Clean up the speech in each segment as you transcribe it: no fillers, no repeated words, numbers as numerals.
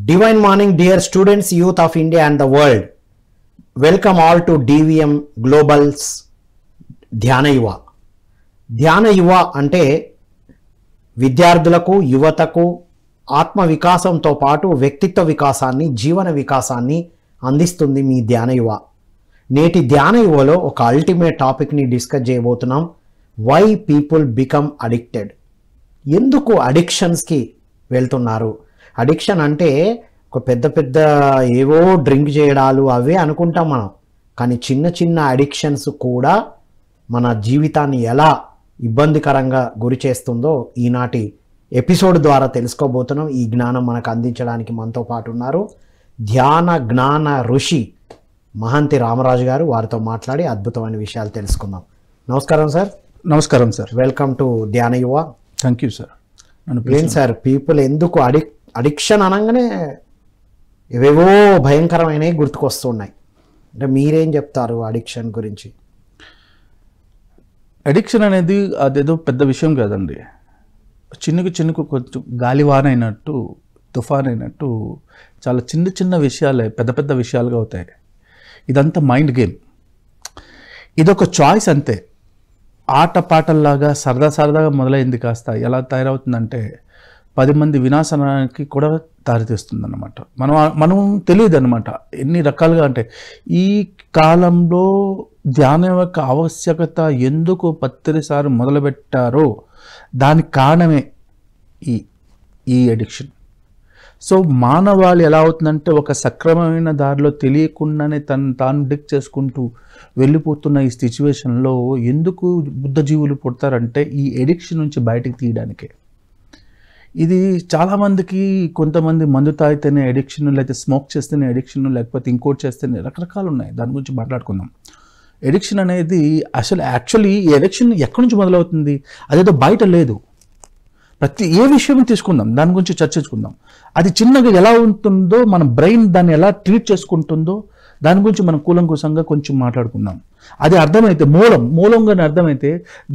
Divine morning, dear students, youth of India and the world. Welcome all to DVM Global's ధ్యాన యువ. ధ్యాన యువ అంటే విద్యార్థులకు, యువతకు ఆత్మ వికాసంతో పాటు వ్యక్తిత్వ వికాసాన్ని, జీవన వికాసాన్ని అందిస్తుంది మీ ధ్యాన యువ. నేటి ధ్యాన యువలో ఒక అల్టిమేట్ టాపిక్ని డిస్కస్ చేయబోతున్నాం. Why people become addicted. ఎందుకు అడిక్షన్స్కి వెళ్తున్నారు? అడిక్షన్ అంటే ఒక పెద్ద పెద్ద ఏవో డ్రింక్ చేయడాలు అవే అనుకుంటాం మనం. కానీ చిన్న చిన్న అడిక్షన్స్ కూడా మన జీవితాన్ని ఎలా ఇబ్బందికరంగా గురి చేస్తుందో ఈనాటి ఎపిసోడ్ ద్వారా తెలుసుకోబోతున్నాం. ఈ జ్ఞానం మనకు అందించడానికి మనతో పాటు ఉన్నారు ధ్యాన జ్ఞాన ఋషి మహంతి రామరాజు గారు. వారితో మాట్లాడి అద్భుతమైన విషయాలు తెలుసుకుందాం. నమస్కారం సార్. నమస్కారం సార్. వెల్కమ్ టు ధ్యాన యువ. Thank you sir. ఏం సార్, పీపుల్ ఎందుకు అడిక్షన్ అనగానే ఏవేవో భయంకరమైనవి గుర్తుకొస్తున్నాయి. అంటే మీరేం చెప్తారు అడిక్షన్ గురించి? అడిక్షన్ అనేది అదేదో పెద్ద విషయం కాదండి. చిన్నకు కొంచెం గాలివాన అయినట్టు, తుఫాన్ అయినట్టు చాలా చిన్న చిన్న విషయాలే పెద్ద పెద్ద విషయాలుగా అవుతాయి. ఇదంతా మైండ్ గేమ్. ఇదొక చాయిస్ అంతే. ఆట పాటల్లాగా సరదాగా మొదలైంది కాస్త ఎలా తయారవుతుందంటే 10 మంది వినాశనానికి కూడా దారితీస్తుంది అన్నమాట. మనం తెలియదు అనమాట ఎన్ని రకాలుగా. అంటే ఈ కాలంలో ధ్యానం యొక్క ఆవశ్యకత ఎందుకు పత్తిసారి మొదలుపెట్టారో దానికి కారణమే ఈ అడిక్షన్. సో మానవాళి ఎలా అవుతుందంటే ఒక సక్రమమైన దారిలో తెలియకుండానే తాను డిక్ చేసుకుంటూ వెళ్ళిపోతున్న ఈ సిచ్యువేషన్లో ఎందుకు బుద్ధజీవులు పుడతారంటే ఈ అడిక్షన్ నుంచి బయటికి తీయడానికే. ఇది చాలామందికి, కొంతమంది మందు తాగితేనే అడిక్షన్, లేకపోతే స్మోక్ చేస్తేనే అడిక్షన్, లేకపోతే ఇంకోటి చేస్తేనే రకరకాలు ఉన్నాయి. దాని గురించి మాట్లాడుకుందాం. అడిక్షన్ అనేది యాక్చువల్లీ ఈ అడిక్షన్ ఎక్కడి నుంచి మొదలవుతుంది? అదేదో బయట లేదు. ఏ విషయం తీసుకుందాం, దాని గురించి చర్చించుకుందాం. అది చిన్నగా ఎలా ఉంటుందో, మన బ్రెయిన్ దాన్ని ఎలా ట్రీట్ చేసుకుంటుందో దాని గురించి మనం కూలంకుశంగా కొంచెం మాట్లాడుకుందాం. అది అర్థమైతే, మూలంగానే అర్థమైతే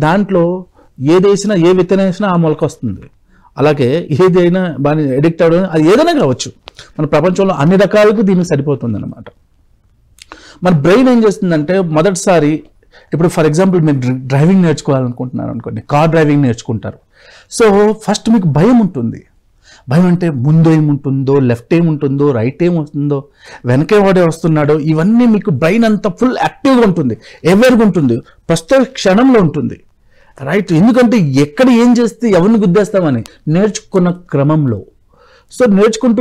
దాంట్లో ఏదేసినా, ఏ విత్తనం వేసినా ఆ మొలక వస్తుంది. అలాగే ఏదైనా బాగా అడిక్ట్ అవ్వడం, అది ఏదైనా కావచ్చు. మన ప్రపంచంలో అన్ని రకాలకు దీనికి సరిపోతుంది అన్నమాట. మన బ్రెయిన్ ఏం చేస్తుందంటే, మొదటిసారి ఇప్పుడు ఫర్ ఎగ్జాంపుల్ మీరు డ్రైవింగ్ నేర్చుకోవాలనుకుంటున్నారు అనుకోండి, కార్ డ్రైవింగ్ నేర్చుకుంటారు. సో ఫస్ట్ మీకు భయం ఉంటుంది. భయం అంటే ముందు ఏముంటుందో, లెఫ్ట్ ఏముంటుందో, రైట్ ఏమొస్తుందో, వెనకే వాడే వస్తున్నాడో, ఇవన్నీ మీకు బ్రెయిన్ అంతా ఫుల్ యాక్టివ్గా ఉంటుంది, ఎవర్గా ఉంటుంది, ప్రస్తుత క్షణంలో ఉంటుంది. రైట్. ఎందుకంటే ఎక్కడ ఏం చేస్తే ఎవరిని గుద్దేస్తామని నేర్చుకున్న క్రమంలో. సో నేర్చుకుంటూ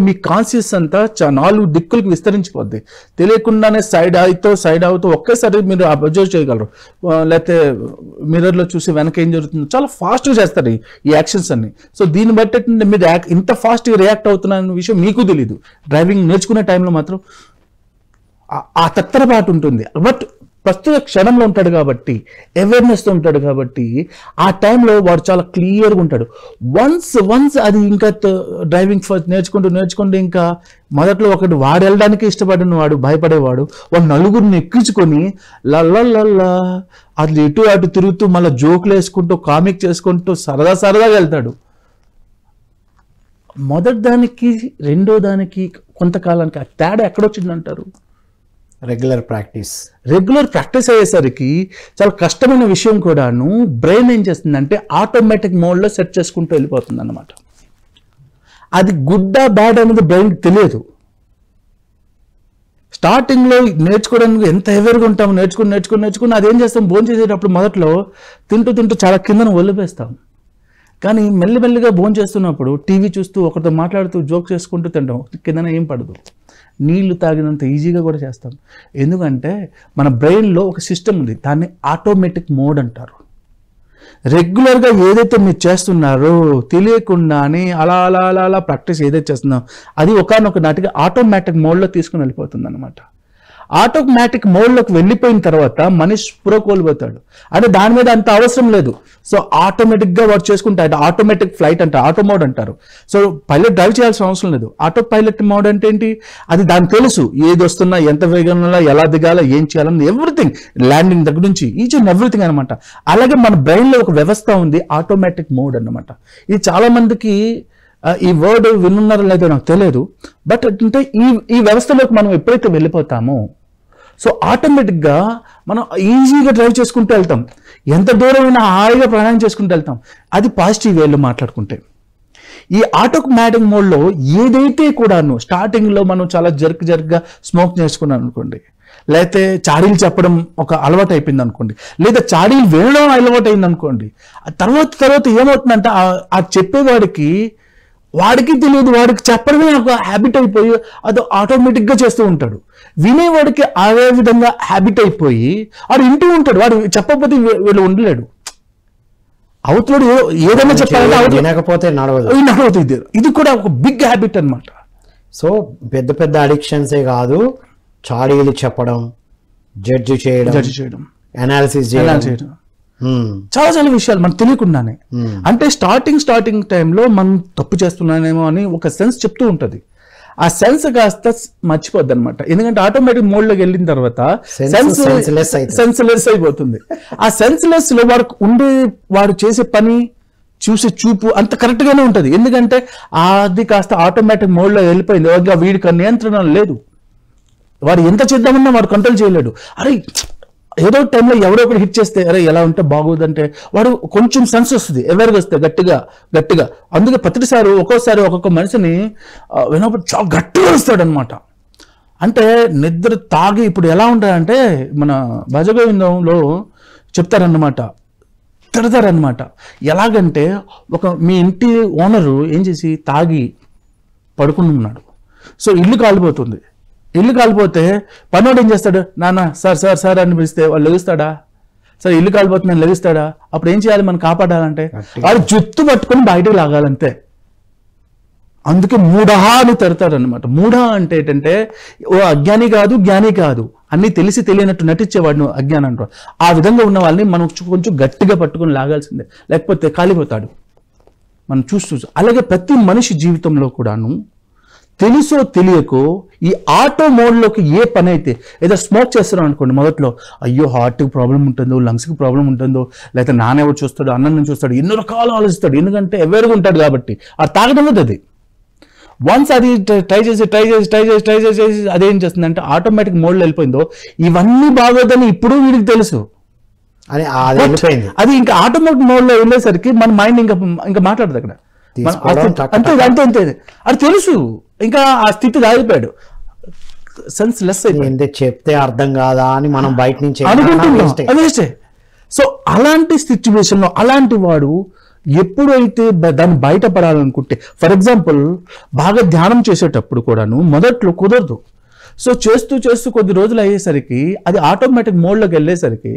మీ కాన్షియస్ అంతా 4 దిక్కులకు విస్తరించిపోద్ది. తెలియకుండానే సైడ్ అవుతూ ఒకేసారి మీరు అబ్జర్వ్ చేయగలరు. లేకపోతే మిర్రర్లో చూసి వెనక ఏం జరుగుతుందో చాలా ఫాస్ట్గా చేస్తారు ఈ యాక్షన్స్ అన్ని. సో దీన్ని బట్టి మీరు ఇంత ఫాస్ట్గా రియాక్ట్ అవుతున్న విషయం మీకు తెలీదు. డ్రైవింగ్ నేర్చుకునే టైంలో మాత్రం ఆ తత్తరపాటు ఉంటుంది. బట్ ప్రస్తుత క్షణంలో ఉంటాడు కాబట్టి, అవేర్నెస్తో ఉంటాడు కాబట్టి ఆ టైంలో వాడు చాలా క్లియర్గా ఉంటాడు. వన్స్ అది ఇంకా డ్రైవింగ్ ఫస్ట్ నేర్చుకుంటూ ఇంకా మొదట్లో వాడు వెళ్ళడానికి ఇష్టపడిన వాడు, భయపడేవాడు, వాడు నలుగురిని ఎక్కించుకొని లల్లల్లా అది ఇటు అటు తిరుగుతూ మళ్ళీ జోకులు వేసుకుంటూ, కామిక్ చేసుకుంటూ సరదాగా వెళ్తాడు. మొదటి దానికి రెండో దానికి కొంతకాలానికి ఆ తేడా ఎక్కడొచ్చిందంటారు? రెగ్యులర్ ప్రాక్టీస్ అయ్యేసరికి చాలా కష్టమైన విషయం కూడాను బ్రెయిన్ ఏం చేస్తుందంటే ఆటోమేటిక్ మోడ్లో సెట్ చేసుకుంటూ వెళ్ళిపోతుంది అన్నమాట. అది గుడ్డా బ్యాడ్ అనేది బ్రెయిన్కి తెలియదు. స్టార్టింగ్లో నేర్చుకోవడానికి ఎంత ఎవర్గా ఉంటాము, నేర్చుకుని అదేం చేస్తాం, భోజనం చేసేటప్పుడు మొదట్లో తింటూ చాలా కిందన ఒళ్ళిపేస్తాం. కానీ మెల్లిమెల్లిగా భోజనం చేస్తున్నప్పుడు టీవీ చూస్తూ ఒకరితో మాట్లాడుతూ జోక్ చేసుకుంటూ తింటాం, కిందన ఏం పడదు. నీళ్లు తాగినంత ఈజీగా కూడా చేస్తాం. ఎందుకంటే మన బ్రెయిన్లో ఒక సిస్టమ్ ఉంది, దాన్ని ఆటోమేటిక్ మోడ్ అంటారు. రెగ్యులర్గా ఏదైతే మీరు చేస్తున్నారో తెలియకుండానే అలా ప్రాక్టీస్ ఏదైతే చేస్తున్నారో అది ఒకానొక నాటికి ఆటోమేటిక్ మోడ్లో తీసుకుని వెళ్ళిపోతుంది అనమాట. ఆటోమేటిక్ మోడ్లోకి వెళ్ళిపోయిన తర్వాత మనిషి స్పృహ కోల్పోతాడు. అంటే దాని మీద అంత అవసరం లేదు. సో ఆటోమేటిక్గా వాడు చేసుకుంటాడు. ఆటోమేటిక్ ఫ్లైట్ అంటారు, ఆటో మోడ్ అంటారు. సో పైలట్ డ్రైవ్ చేయాల్సిన అవసరం లేదు. ఆటో పైలట్ మోడ్ అంటే ఏంటి? అది దానికి తెలుసు ఏది వస్తున్నా, ఎంత వేగంలో ఎలా దిగాలో, ఏం చేయాలని, ఎవ్రీథింగ్, ల్యాండింగ్ దగ్గర నుంచి ఈచ్ అండ్ ఎవ్రీథింగ్ అనమాట. అలాగే మన బ్రెయిన్లో ఒక వ్యవస్థ ఉంది, ఆటోమేటిక్ మోడ్ అన్నమాట. ఇది చాలా మందికి ఈ వర్డ్ వినున్నారో లేదో నాకు తెలియదు. బట్ అంటే ఈ వ్యవస్థలోకి మనం ఎప్పుడైతే వెళ్ళిపోతామో సో ఆటోమేటిక్గా మనం ఈజీగా డ్రైవ్ చేసుకుంటూ వెళ్తాం, ఎంత దూరమైనా హాయిగా ప్రయాణం చేసుకుంటూ వెళ్తాం. అది పాజిటివ్ వేలో మాట్లాడుకుంటే. ఈ ఆటోమేటిక్ మోడ్లో ఏదైతే కూడాను స్టార్టింగ్లో మనం చాలా జర్క్గా స్మోక్ చేసుకున్నాం అనుకోండి, లేకపోతే చాడీలు చెప్పడం ఒక అలవాటు అయిపోయింది అనుకోండి, లేదా చాడీలు వినడం అలవాటు అయింది అనుకోండి, తర్వాత ఏమవుతుందంటే ఆ చెప్పేవాడికి వాడికి తెలియదు, వాడికి చెప్పడమే ఒక హ్యాబిట్ అయిపోయి అది ఆటోమేటిక్గా చేస్తూ ఉంటాడు. వినేవాడికి అదే విధంగా హ్యాబిట్ అయిపోయి వాడు వింటూ ఉంటాడు. వాడు చెప్పకపోతే వీళ్ళు ఉండలేడు. అవతలడు ఏదైనా చెప్పాలంటే వినకపోతే నడవదు. ఇది కూడా ఒక బిగ్ హ్యాబిట్ అన్నమాట. సో పెద్ద పెద్ద అడిక్షన్సే కాదు, చాడీలు చెప్పడం, జడ్జి చేయడం, అనాలిసిస్ చేయడం, చాలా విషయాలు మనకు తెలియకుండానే. అంటే స్టార్టింగ్ టైంలో మనం తప్పు చేస్తున్నానేమో అని ఒక సెన్స్ చెప్తూ ఉంటుంది. ఆ సెన్స్ కాస్త మర్చిపోద్ది అనమాట. ఎందుకంటే ఆటోమేటిక్ మోడ్లోకి వెళ్ళిన తర్వాత సెన్స్లెస్ అయిపోతుంది. ఆ సెన్స్లెస్ లో వాడు చేసే పని చూసే చూపు అంత కరెక్ట్ గానే ఉంటది. ఎందుకంటే అది కాస్త ఆటోమేటిక్ మోడ్లో వెళ్ళిపోయింది. వీడికి నియంత్రణ లేదు. వాడు ఎంత చేద్దామన్నా వాడు కంట్రోల్ చేయలేడు. అరే ఏదో టైంలో ఎవరో ఒకటి హిట్ చేస్తే అరే ఎలా ఉంటే బాగోదంటే వాడు కొంచెం సెన్స్ వస్తుంది, ఎవరికి వస్తే గట్టిగా. అందుకే ప్రతిసారి ఒక్కోసారి ఒక్కొక్క మనిషిని వినప్పుడు చాలా గట్టిగా వస్తాడనమాట. అంటే నిద్ర తాగి ఇప్పుడు ఎలా ఉంటాడంటే మన భజగోవిందంలో చెప్తారన్నమాట, తిడతారనమాట. ఎలాగంటే మీ ఇంటి ఓనరు ఏం చేసి తాగి పడుకుని ఉన్నాడు. సో ఇల్లు కాలిపోతే పనోడు ఏం చేస్తాడు, నాన్న సార్ అని పిలిస్తే వాళ్ళు లెగుస్తాడా? సార్ ఇల్లు కాలిపోతుంది నేను లెగుస్తాడా? అప్పుడు ఏం చేయాలి మనం కాపాడాలంటే వాడు జుత్తు పట్టుకొని బయటకు లాగాలంతే. అందుకే మూఢహా అని తిడతారనమాట. మూఢ అంటే ఏంటంటే అజ్ఞాని కాదు జ్ఞాని కాదు, అన్ని తెలిసి తెలియనట్టు నటించేవాడు అజ్ఞానం అంటారు. ఆ విధంగా ఉన్న వాళ్ళని మనం కొంచెం గట్టిగా పట్టుకొని లాగాల్సిందే, లేకపోతే కాలిపోతాడు. మనం చూస్తూ అలాగే ప్రతి మనిషి జీవితంలో కూడాను తెలుసో తెలియకో ఈ ఆటో మోడ్లోకి ఏ పని అయితే ఏదో స్మోక్ చేస్తున్నాం అనుకోండి, మొదట్లో అయ్యో హార్ట్కి ప్రాబ్లం ఉంటుందో, లంగ్స్కి ప్రాబ్లం ఉంటుందో, లేకపోతే నానేవో చూస్తాడు, అన్నం చూస్తాడు, ఎన్నో రకాలు ఆలోచిస్తాడు. ఎందుకంటే ఎవరికి ఉంటాడు కాబట్టి అది తాగడం వద్దు. అది వన్స్ అది ట్రై చేసి అదేం చేస్తుందంటే ఆటోమేటిక్ మోడ్లో వెళ్ళిపోయిందో ఇవన్నీ బాగోదని ఇప్పుడు వీడికి తెలుసు. అది ఇంకా ఆటోమేటిక్ మోడ్లో వెళ్ళేసరికి మన మైండ్ ఇంకా మాట్లాడదు అక్కడ. అంతే అది తెలుసు. ఇంకా ఆ స్థితి దాగిపోయాడు, సెన్స్ లెస్ అయిపోయింది. చెప్తే అర్థం కాదా అని మనం బయట నుంచి అనుకుంటున్నాం. సో అలాంటి సిచ్యువేషన్ లో అలాంటి వాడు ఎప్పుడైతే దాన్ని బయటపడాలనుకుంటే, ఫర్ ఎగ్జాంపుల్ బాగా ధ్యానం చేసేటప్పుడు కూడాను మొదట్లో కుదరదు. సో చేస్తూ కొద్ది రోజులు అయ్యేసరికి అది ఆటోమేటిక్ మోడ్లోకి వెళ్ళేసరికి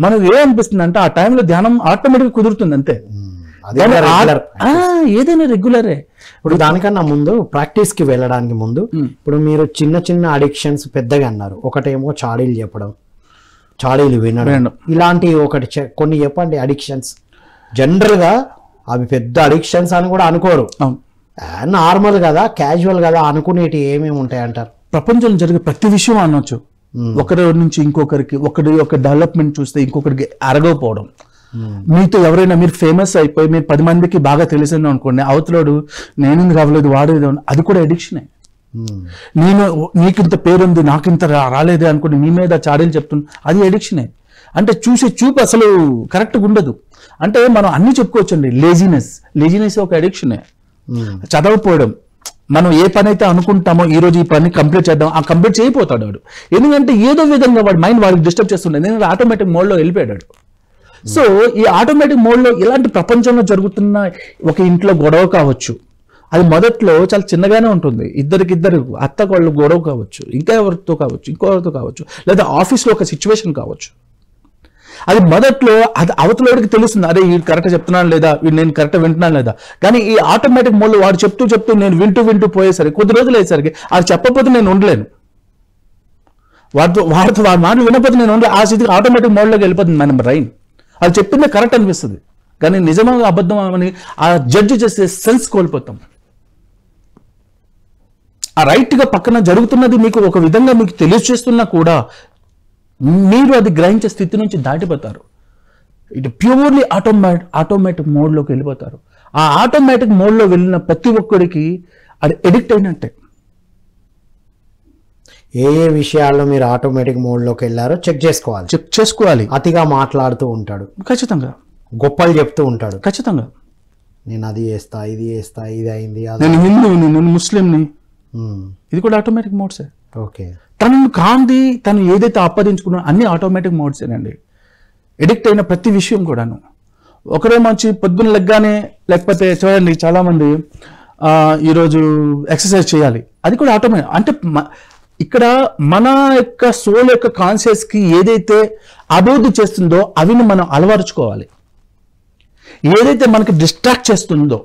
మనకు ఏమనిపిస్తుంది అంటే ఆ టైంలో ధ్యానం ఆటోమేటిక్ కుదురుతుంది అంతే. ఏదైనా రెగ్యులరే. ఇప్పుడు దానికన్నా ముందు ప్రాక్టీస్ కి వెళ్ళడానికి ముందు ఇప్పుడు మీరు చిన్న అడిక్షన్స్ పెద్దగా అన్నారు. ఒకటేమో చాడీలు చెప్పడం, చాడీలు వినడం, ఇలాంటి కొన్ని చెప్పండి అడిక్షన్స్. జనరల్ గా అవి పెద్ద అడిక్షన్స్ అని కూడా అనుకోరు, నార్మల్ కదా, క్యాజువల్ కదా అనుకునేటి ఏమేమి ఉంటాయి అంటారు? ప్రపంచంలో జరిగే ప్రతి విషయం అనొచ్చు. ఒకరి నుంచి ఇంకొకరికి, ఒక డెవలప్మెంట్ చూస్తే ఇంకొకరికి అరగకపోవడం. మీతో ఎవరైనా మీరు ఫేమస్ అయిపోయి మీరు 10 మందికి బాగా తెలిసింది అనుకోండి, అవతలోడు నేను రావలేదు వాడు, అది కూడా అడిక్షనే. నీకింత పేరుంది నాకింత రాలేదే అనుకోండి, మీ మీద చాడీలు చెప్తున్నా, అది అడిక్షనే. అంటే చూపు అసలు కరెక్ట్గా ఉండదు. అంటే మనం అన్ని చెప్పుకోవచ్చండి. లేజినెస్ ఒక అడిక్షనే. చదవకపోవడం, మనం ఏ పని అయితే అనుకుంటామో ఈ రోజు ఈ పని కంప్లీట్ చేద్దాం, ఆ కంప్లీట్ చేయకపోతాడు వాడు. ఎందుకంటే ఏదో విధంగా వాడి మైండ్ వాడికి డిస్టర్బ్ చేస్తుండే, ఎందుకంటే ఆటోమేటిక్ మోడ్లో వెళ్ళిపోయాడు. సో ఈ ఆటోమేటిక్ మోడ్లో ఇలాంటి ప్రపంచంలో జరుగుతున్న ఒక ఇంట్లో గొడవ కావచ్చు, అది మొదట్లో చాలా చిన్నగానే ఉంటుంది. ఇద్దరు అత్త వాళ్ళు గొడవ కావచ్చు, ఇంకా ఎవరితో కావచ్చు, లేదా ఆఫీస్లో ఒక సిచ్యువేషన్ కావచ్చు. అది మొదట్లో అది అవతలోడికి తెలుస్తుంది, అరే వీడు కరెక్ట్ చెప్తున్నాను లేదా, వీడు నేను కరెక్ట్ వింటున్నాను లేదా. కానీ ఈ ఆటోమేటిక్ మోడ్లో వాడు చెప్తూ నేను వింటూ పోయేసరికి కొద్ది రోజులు అయ్యేసరికి అది చెప్పకపోతే నేను ఉండలేను, వాడి మాటలు వినకపోతే నేను ఉండలేను. ఆ స్థితికి ఆటోమేటిక్ మోడ్లోకి వెళ్ళిపోతుంది మన బ్రెయిన్. అది చెప్పిందే కరెక్ట్ అనిపిస్తుంది, కానీ నిజమా అబద్ధం అని ఆ జడ్జి చేసే సెన్స్ కోల్పోతాం. ఆ రైట్గా పక్కన జరుగుతున్నది మీకు ఒక విధంగా మీకు తెలియచేస్తున్నా కూడా మీరు అది గ్రహించే స్థితి నుంచి దాటిపోతారు. ఇటు ప్యూర్లీ ఆటోమేటిక్ మోడ్లోకి వెళ్ళిపోతారు. ఆ ఆటోమేటిక్ మోడ్లో వెళ్ళిన ప్రతి ఒక్కడికి అది ఎడిక్ట్ అయినట్టే. ఏ ఏ విషయాల్లో మీరు ఆటోమేటిక్ మోడ్లోకి వెళ్ళారో చెక్ చేసుకోవాలి. చెక్ చేసుకోవాలి. అతిగా మాట్లాడుతూ ఉంటాడు, ఖచ్చితంగా గొప్పలు చెప్తూ ఉంటాడు, ఖచ్చితంగా నేను అది చేస్తా, ఇది చేస్తా, ఇది అయింది, నేను హిందువుని, నేను ముస్లింని, ఇది కూడా ఆటోమేటిక్ మోడ్సే. ఓకే. తనను కాంది తను ఏదైతే ఆపాదించుకున్నా అన్ని ఆటోమేటిక్ మోడ్సేనండి. ఎడిక్ట్ అయిన ప్రతి విషయం కూడాను. ఒకరే మంచి పొద్దున్న లెగ్గానే, లేకపోతే చూడండి చాలామంది ఈరోజు ఎక్సర్సైజ్ చేయాలి, అది కూడా ఆటోమేటిక్. అంటే ఇక్కడ మన యొక్క సోల్ యొక్క కాన్షియస్కి ఏదైతే అభివృద్ధి చేస్తుందో అవిని మనం అలవరుచుకోవాలి. ఏదైతే మనకి డిస్ట్రాక్ట్ చేస్తుందో,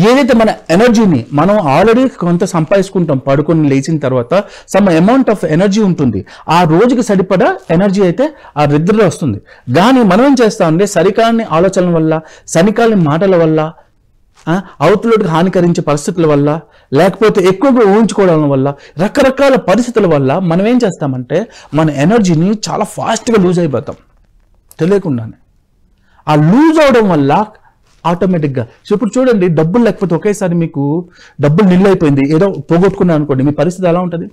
ఏదైతే మన ఎనర్జీని మనం ఆల్రెడీ కొంత సంపాదించుకుంటాం, పడుకొని లేచిన తర్వాత సమ్ అమౌంట్ ఆఫ్ ఎనర్జీ ఉంటుంది, ఆ రోజుకి సరిపడా ఎనర్జీ అయితే ఆ నిద్రలో వస్తుంది. కానీ మనం ఏం చేస్తామంటే సరికాని ఆలోచనల వల్ల, సరికాని మాటల వల్ల, అవతలకి హానికరించే పరిస్థితుల వల్ల, లేకపోతే ఎక్కువగా ఊహించుకోవడం వల్ల, రకరకాల పరిస్థితుల వల్ల మనం ఏం చేస్తామంటే మన ఎనర్జీని చాలా ఫాస్ట్గా లూజ్ అయిపోతాం తెలియకుండానే. ఆ లూజ్ అవడం వల్ల ఆటోమేటిక్గా ఇప్పుడు చూడండి, డబ్బులు లేకపోతే ఒకేసారి మీకు డబ్బులు నిల్లు అయిపోయింది, ఏదో పోగొట్టుకున్నాను అనుకోండి, మీ పరిస్థితి ఎలా ఉంటుంది?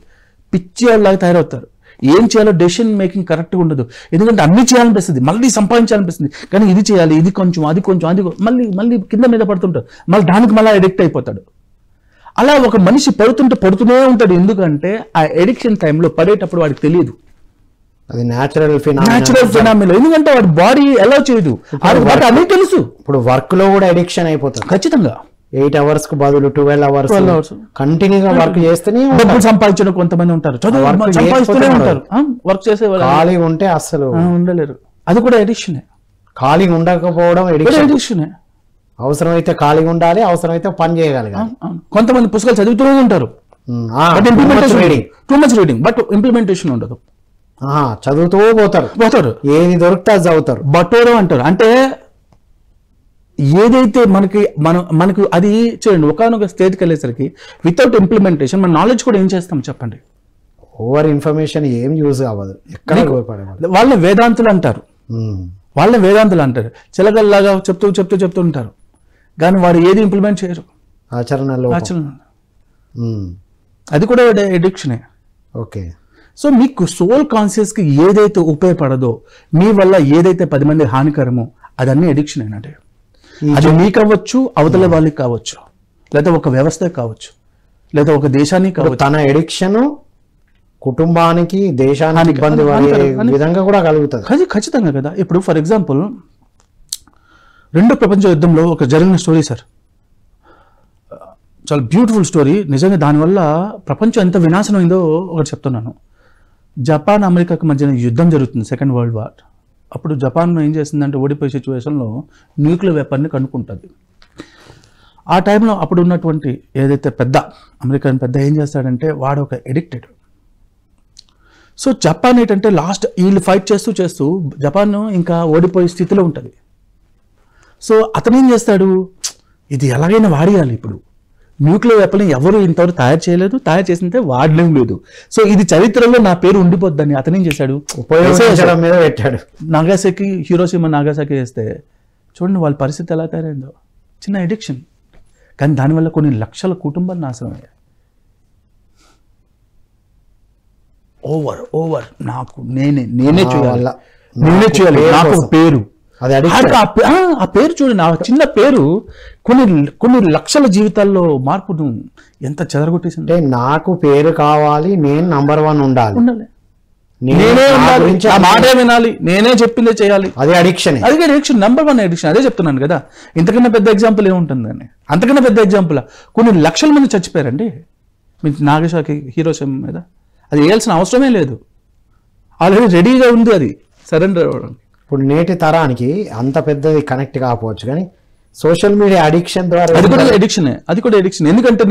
పిచ్చి వాళ్ళలాగా తయారవుతారు. ఏం చేయాలో డెసిషన్ మేకింగ్ కరెక్ట్గా ఉండదు. ఎందుకంటే అన్ని చేయాలనిపిస్తుంది, మళ్ళీ సంపాదించాలనిపిస్తుంది, కానీ ఇది చేయాలి, ఇది కొంచెం, అది కొంచెం, అది మళ్ళీ కింద మీద పడుతుంటాడు, మళ్ళీ దానికి మళ్ళీ ఎడిక్ట్ అయిపోతాడు. అలా ఒక మనిషి పడుతూనే ఉంటాడు. ఎందుకంటే ఆ ఎడిక్షన్ టైంలో పడేటప్పుడు వాడికి తెలియదు. అది న్యాచురల్ ఫినామినల్. ఎందుకంటే వాడి బాడీ ఎలా చేయదు, వాటి అన్నీ తెలుసు. ఇప్పుడు వర్క్ లో కూడా ఎడిక్షన్ అయిపోతుంది. ఖచ్చితంగా 8 hours కు బదులు 12 hours కంటిన్యూగా వర్క్ చేస్తేనే డబ్బులు సంపాదించడం కొంతమంది ఉంటారు, సంపాదిస్తూనే ఉంటారు. వర్క్ చేసే ఖాళీ ఉంటే అసలు ఉండలేరు. అది కూడా ఎడిక్షనే. ఖాళీ ఉండకపోవడం ఎడిక్షనే. అవసరమైతే ఖాళీగా ఉండాలి, అవసరమైతే పని చేయగలగాలి. కొంతమంది పుస్తకాలు చదువుతూనే ఉంటారు, too much reading, but implementation ఉండదు. చదువుతూ పోతారు, ఏది దొరికితే అది చదువుతారు. బటోరం అంటారు. అంటే ఏదైతే మనకు అది చూడండి, ఒకనొక స్టేజ్కి వెళ్ళేసరికి వితౌట్ ఇంప్లిమెంటేషన్ మన నాలెడ్జ్ కూడా ఏం చేస్తాం చెప్పండి? ఓవర్ ఇన్ఫర్మేషన్ ఏం యూజ్ అవ్వదు. ఎక్కడ వాళ్ళని వేదాంతులు అంటారు, చిలకల్లాగా చెప్తూ ఉంటారు, కానీ వారు ఏది ఇంప్లిమెంట్ చేయరు, ఆచరణలో. అది కూడా ఎడిక్షనే. ఓకే. సో మీకు సోల్ కాన్షియస్కి ఏదైతే ఉపయోగపడదో, మీ వల్ల ఏదైతే 10 మంది హానికరమో, అదన్నీ ఎడిక్షన్ అయినట్టే. అది మీకు అవ్వచ్చు, అవతల వాళ్ళకి కావచ్చు, లేదా ఒక వ్యవస్థ కావచ్చు, లేదా ఒక దేశానికి కావచ్చు. తన ఎడిక్షన్ కుటుంబానికి, దేశానికి ఇబ్బంది విధంగా కూడా కలుగుతుంది. ఖచ్చితంగా కదా. ఇప్పుడు ఫర్ ఎగ్జాంపుల్ 2వ ప్రపంచ యుద్ధంలో ఒక జరిగిన స్టోరీ సార్, చాలా బ్యూటిఫుల్ స్టోరీ నిజంగా. దానివల్ల ప్రపంచం ఎంత వినాశనం అయిందో ఒకటి చెప్తున్నాను. జపాన్ అమెరికాకి మధ్యన యుద్ధం జరుగుతుంది, సెకండ్ వరల్డ్ వార్. అప్పుడు జపాన్ ఏం చేసిందంటే ఓడిపోయే సిచ్యువేషన్లో న్యూక్లియర్ వెపన్ని కనుక్కుంటుంది. ఆ టైంలో అప్పుడు ఉన్నటువంటి ఏదైతే అమెరికన్ పెద్ద ఏం చేస్తాడంటే వాడు ఒక ఎడిక్టెడ్. సో జపాన్ ఏంటంటే లాస్ట్ వీళ్ళు ఫైట్ చేస్తూ జపాన్ ఇంకా ఓడిపోయే స్థితిలో ఉంటుంది. సో అతను ఏం చేస్తాడు, ఇది ఎలాగైనా వాడేయాలి, ఇప్పుడు న్యూక్లియర్ వెపన్ ఎవరు ఇంతవరకు తయారు చేయలేదు, తయారు చేసింటే వాడలేం లేదు, సో ఇది చరిత్రలో నా పేరు ఉండిపోద్దని అతను ఏం చేశాడు, ఉపయోగించడం మీద పెట్టాడు. నాగాసాకి, హీరోషిమా నాగాసాకి వేస్తే చూడండి వాళ్ళ పరిస్థితి ఎలా తయారైందో. చిన్న ఎడిక్షన్, కానీ దానివల్ల కొన్ని లక్షల కుటుంబాలు నాశనం అయ్యాయి. ఓవర్ నాకు నేనే చేయాలి, నాకు పేరు, ఆ పేరు చూడండి, ఆ చిన్న పేరు కొన్ని లక్షల జీవితాల్లో మార్పును ఎంత చెదరగొట్టేసింది. అంటే నాకు పేరు కావాలి, నేను నంబర్ 1 ఉండాలి, నేనే ఉండాలి, ఆ మాటే వినాలి, నేనే చెప్పిందే చేయాలి. అదే అడిక్షన్. Number 1 addiction. అదే చెప్తున్నాను కదా. ఇంతకన్నా పెద్ద ఎగ్జాంపుల్ ఏముంటుందని? అంతకన్నా పెద్ద ఎగ్జాంపుల్ కొన్ని లక్షల మంది చచ్చిపోయారండి మీకు నాగసాకి, హీరోషిమా మీద. అది వేయాల్సిన అవసరమే లేదు, ఆల్రెడీ రెడీగా ఉంది అది సరెండర్ అవ్వడం. ఇప్పుడు నేటి తరానికి అంత పెద్దది కనెక్ట్ కాకపోవచ్చు, కానీ సోషల్ మీడియా అడిక్షన్ ద్వారా అది కూడా ఎడిక్షన్. ఎందుకంటే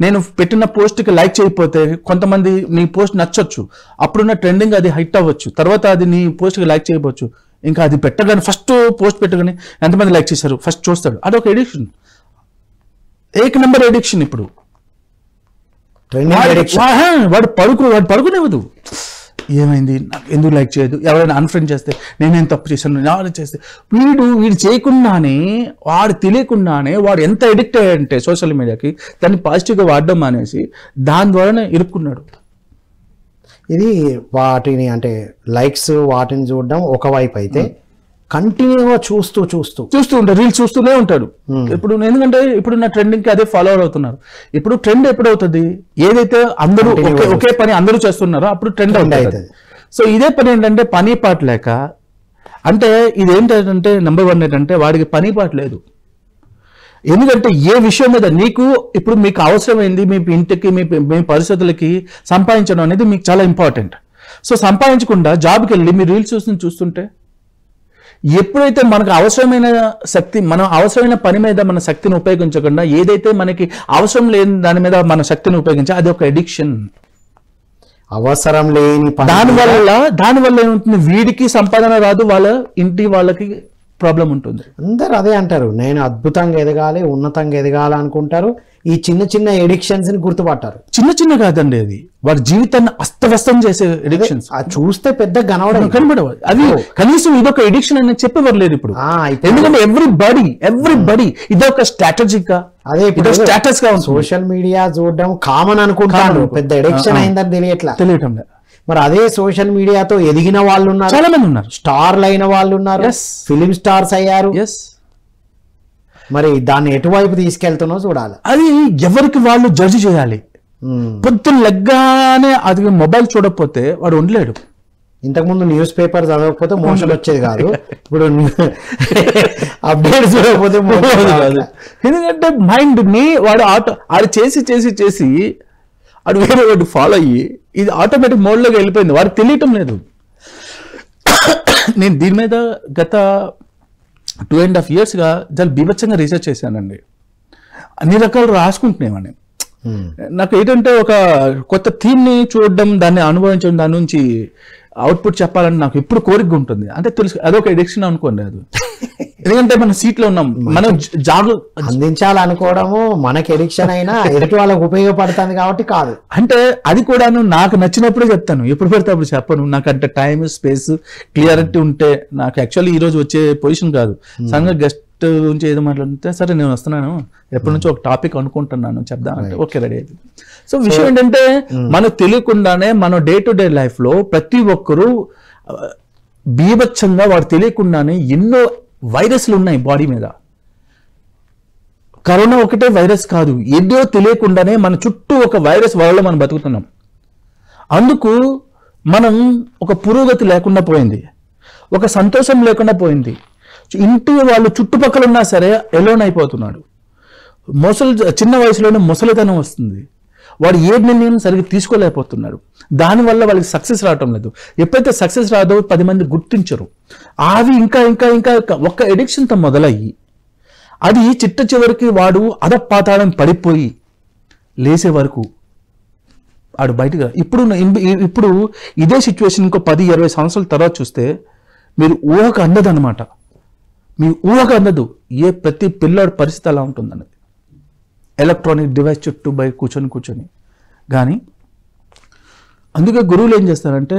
నేను పెట్టిన పోస్ట్కి లైక్ చేయకపోతే కొంతమంది నీ పోస్ట్ నచ్చొచ్చు, అప్పుడున్న ట్రెండింగ్ అది హైట్ అవ్వచ్చు, తర్వాత అది నీ పోస్ట్కి లైక్ చేయవచ్చు, ఇంకా అది పెట్టగానే ఫస్ట్ పోస్ట్ పెట్టగానే ఎంతమంది లైక్ చేశారు ఫస్ట్ చూస్తాడు. అదొక ఎడిక్షన్, నెంబర్ ఎడిక్షన్. ఇప్పుడు వాడు పడుకునేవద్దు. ఏమైంది, నాకు ఎందుకు లైక్ చేయదు, ఎవరైనా అన్ఫ్రెండ్ చేస్తే నేనేం తప్పు చేశాను, ఎవరైనా చేస్తే వీడు చేయకుండానే, వాడు తెలియకుండానే వాడు ఎంత ఎడిక్ట్ అయ్యాడంటే సోషల్ మీడియాకి, దాన్ని పాజిటివ్గా వాడడం మానేసి దాని ద్వారానే ఇరుక్కున్నాడు. ఇది వాటిని అంటే లైక్స్ వాటిని చూడడం ఒకవైపు అయితే, కంటిన్యూగా చూస్తూ ఉంటాడు, రీల్స్ చూస్తూనే ఉంటాడు. ఇప్పుడు ఎందుకంటే ఇప్పుడు నా ట్రెండింగ్కి అదే ఫాలోవర్ అవుతున్నారు. ఇప్పుడు ట్రెండ్ ఎప్పుడవుతుంది, ఏదైతే అందరూ ఒకే పని అందరూ చేస్తున్నారో అప్పుడు ట్రెండ్ అవుతుంది. సో ఇదే పని ఏంటంటే పని పాట లేక, అంటే ఇదేంటంటే నెంబర్ 1 ఏంటంటే వాడికి పని పాట లేదు. ఎందుకంటే ఏ విషయం మీద ఇప్పుడు మీకు అవసరమైంది, మీ ఇంటికి మీ పరిస్థితులకి సంపాదించడం అనేది మీకు చాలా ఇంపార్టెంట్. సో సంపాదించకుండా జాబ్కి వెళ్ళి మీరు రీల్స్ చూస్తుంటే, ఎప్పుడైతే మనకు అవసరమైన శక్తి, మనం అవసరమైన పని మీద మన శక్తిని ఉపయోగించకుండా ఏదైతే మనకి అవసరం లేని దాని మీద మన శక్తిని ఉపయోగించాలి, అది ఒక అడిక్షన్. అవసరం లేని దానివల్ల ఏమవుతుంది, వీడికి సంపాదన రాదు, వాళ్ళ ఇంటి వాళ్ళకి ప్రాబ్లం ఉంటుంది. అందరు అదే అంటారు, నేను అద్భుతంగా ఎదగాలి, ఉన్నతంగా ఎదగాలి అనుకుంటారు. ఈ చిన్న చిన్న ఎడిక్షన్స్ ని గుర్తుపట్టారు. చిన్న కాదండి, అది వాడి జీవితాన్ని అస్తవ్యస్తం చేసే ఎడిక్షన్స్. చూస్తే పెద్ద కనబడవు. అది కనీసం ఇదొక ఎడిక్షన్ అని చెప్పేవారు లేదు ఇప్పుడు. ఎందుకంటే ఎవ్రీబడి ఇదొక స్ట్రాటజిక్, అదే స్టేటస్ గా సోషల్ మీడియా చూడడం కామన్ అనుకుంటాను, పెద్ద ఎడిక్షన్ అయిందని తెలియటం లేదు. మరి అదే సోషల్ మీడియాతో ఎదిగిన వాళ్ళు ఉన్నారు, చాలా మంది ఉన్నారు, స్టార్లు అయిన వాళ్ళు ఉన్నారు, ఫిలిం స్టార్స్ అయ్యారు. మరి దాన్ని ఎటువైపు తీసుకెళ్తున్నో చూడాలి. అది ఎవరికి వాళ్ళు జడ్జి చేయాలి. పొద్దున్న లెగ్గానే అది మొబైల్ చూడకపోతే వాడు ఉండలేడు. ఇంతకుముందు న్యూస్ పేపర్ చదవకపోతే మోషన్ వచ్చేది కాదు, ఇప్పుడు అప్డేట్ చూడకపోతే కాదు. ఎందుకంటే మైండ్ ని వాడు చేసి వాడు వేరే వాడు ఫాలో అయ్యి ఇది ఆటోమేటిక్ మోడ్లోకి వెళ్ళిపోయింది, వాడికి తెలియటం లేదు. నేను దీని మీద గత 2.5 yearsగా చాలా బీభత్సంగా రీసెర్చ్ చేశానండి. అన్ని రకాలు రాసుకుంటున్నామని. నాకు ఏంటంటే ఒక కొత్త థీమ్ని చూడడం, దాన్ని అనుభవించడం, దాని నుంచి అవుట్పుట్ చెప్పాలని నాకు ఎప్పుడు కోరిక ఉంటుంది. అంటే తెలుసు అదొక ఎడిక్షన్ అనుకోండి. అది ఎందుకంటే మనం సీట్లో ఉన్నాం, మనం అందించాలనుకోవడము మనకి ఎడిక్షన్ అయినా ఎదుటి వాళ్ళకి ఉపయోగపడుతుంది కాబట్టి కాదు. అంటే అది కూడాను నాకు నచ్చినప్పుడే చెప్తాను, ఎప్పుడు పడితే అప్పుడు చెప్పను. నాకు అంటే టైం, స్పేస్, క్లియారిటీ ఉంటే. నాకు యాక్చువల్లీ ఈరోజు వచ్చే పొజిషన్ కాదు, సడన్గా గెస్ట్ గురించి ఏదో మాట్లాడితే సరే నేను వస్తున్నాను, ఎప్పటి నుంచో ఒక టాపిక్ అనుకుంటున్నాను చెప్దామంటే ఓకే రెడీ అయిపోయింది. సో విషయం ఏంటంటే మనకు తెలియకుండానే మన డే టు డే లైఫ్లో ప్రతి ఒక్కరూ బీభత్సంగా వాడు తెలియకుండానే ఎన్నో వైరస్లు ఉన్నాయి బాడీ మీద. కరోనా ఒకటే వైరస్ కాదు, ఏదో తెలియకుండానే మన చుట్టూ ఒక వైరస్ వల్ల మనం బతుకుతున్నాం. అందుకు మనం ఒక పురోగతి లేకుండా పోయింది, ఒక సంతోషం లేకుండా పోయింది. ఇంటి వాళ్ళు చుట్టుపక్కల ఉన్నా సరే ఎలోన్ అయిపోతున్నాడు. చిన్న వయసులోనే ముసలితనం వస్తుంది, వాడు ఏ నిర్ణయం సరిగ్గా తీసుకోలేకపోతున్నాడు. దానివల్ల వాళ్ళకి సక్సెస్ రావటం లేదు. ఎప్పుడైతే సక్సెస్ రాదో 10 మంది గుర్తించరు. అవి ఇంకా ఇంకా ఇంకా ఒక్క ఎడిక్షన్తో మొదలయ్యి అది చివరికి వాడు అధపాతాళం పడిపోయి లేసే వరకు వాడు బయటగా. ఇప్పుడు ఇదే సిచ్యువేషన్ ఇంకో 10-20 సంవత్సరాల తర్వాత చూస్తే మీరు ఊహకు అందదన్నమాట. మీ ఊహకు అందదు ప్రతి పిల్లాడి పరిస్థితి అలా ఉంటుందన్నది. ఎలక్ట్రానిక్ డివైస్ చుట్టూ బయట కూర్చొని కానీ అందుకే గురువులు ఏం చేస్తారంటే